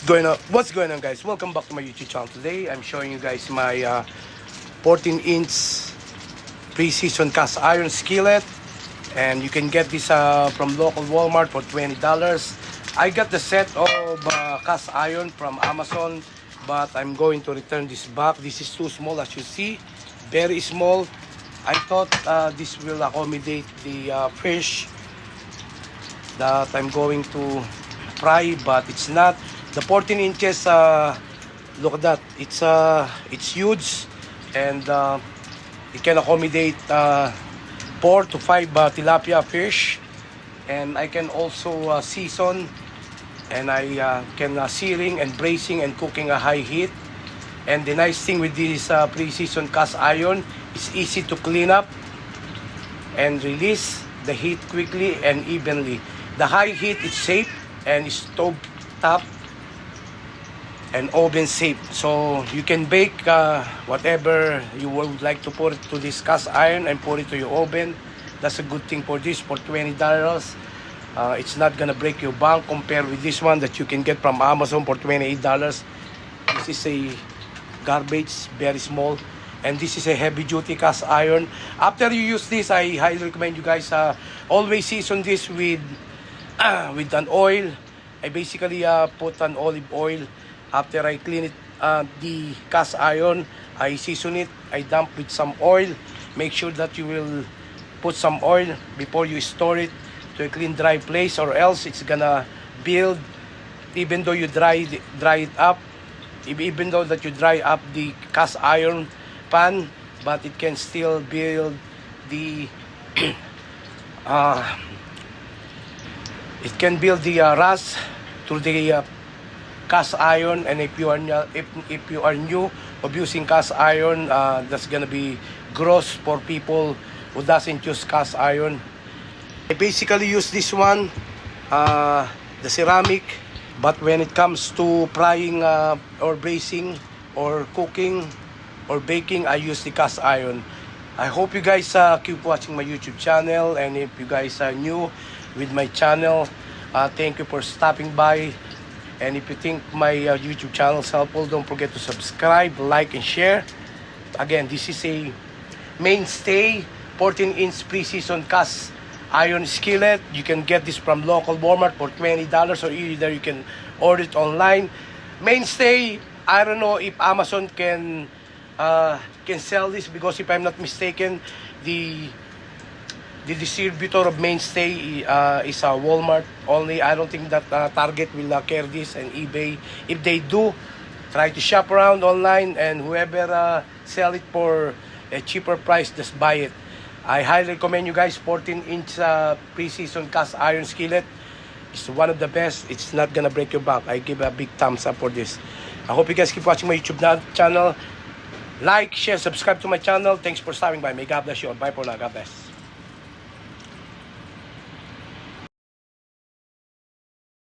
What's going on, guys? Welcome back to my YouTube channel. Today I'm showing you guys my 14-inch pre-season cast iron skillet, and you can get this from local Walmart for $20. I got the set of cast iron from Amazon, but I'm going to return this back. This is too small, as you see, very small. I thought this will accommodate the fish that I'm going to fry, but it's not. The 14 inches, look at that, it's huge, and it can accommodate 4 to 5 tilapia fish. And I can also season, and I can searing and bracing and cooking a high heat. And the nice thing with this pre-season cast iron, it's easy to clean up and release the heat quickly and evenly. The high heat is safe and stove top and oven safe, so you can bake whatever you would like to put it to this cast iron and put it to your oven. That's a good thing for this, for $20. It's not gonna break your bank compared with this one that you can get from Amazon for $28. This is a garbage, very small, and this is a heavy duty cast iron. After you use this, I highly recommend you guys always season this with an oil. I basically put an olive oil. After I clean it, the cast iron, I season it, I dump with some oil. Make sure that you will put some oil before you store it to a clean, dry place, or else it's gonna build. Even though you dry it up, even though that you dry up the cast iron pan, but it can still build the it can build the rust through the cast iron. And if you are new of using cast iron, that's gonna be gross for people who doesn't use cast iron. I basically use this one, the ceramic, but when it comes to frying or bracing or cooking or baking, I use the cast iron. I hope you guys keep watching my YouTube channel, and if you guys are new with my channel, thank you for stopping by. And if you think my YouTube channel is helpful, don't forget to subscribe, like, and share. Again, this is a mainstay 14-inch pre-season cast iron skillet. You can get this from local Walmart for $20, or either you can order it online. Mainstay, I don't know if Amazon can sell this, because if I'm not mistaken, the distributor of Mainstay is Walmart only. I don't think that Target will carry this, and eBay. If they do, try to shop around online, and whoever sell it for a cheaper price, just buy it. I highly recommend you guys 14-inch pre-season cast iron skillet. It's one of the best. It's not gonna break your back. I give a big thumbs up for this. I hope you guys keep watching my YouTube channel. Like, share, subscribe to my channel. Thanks for stopping by. May God bless you all. Bye for now. God bless.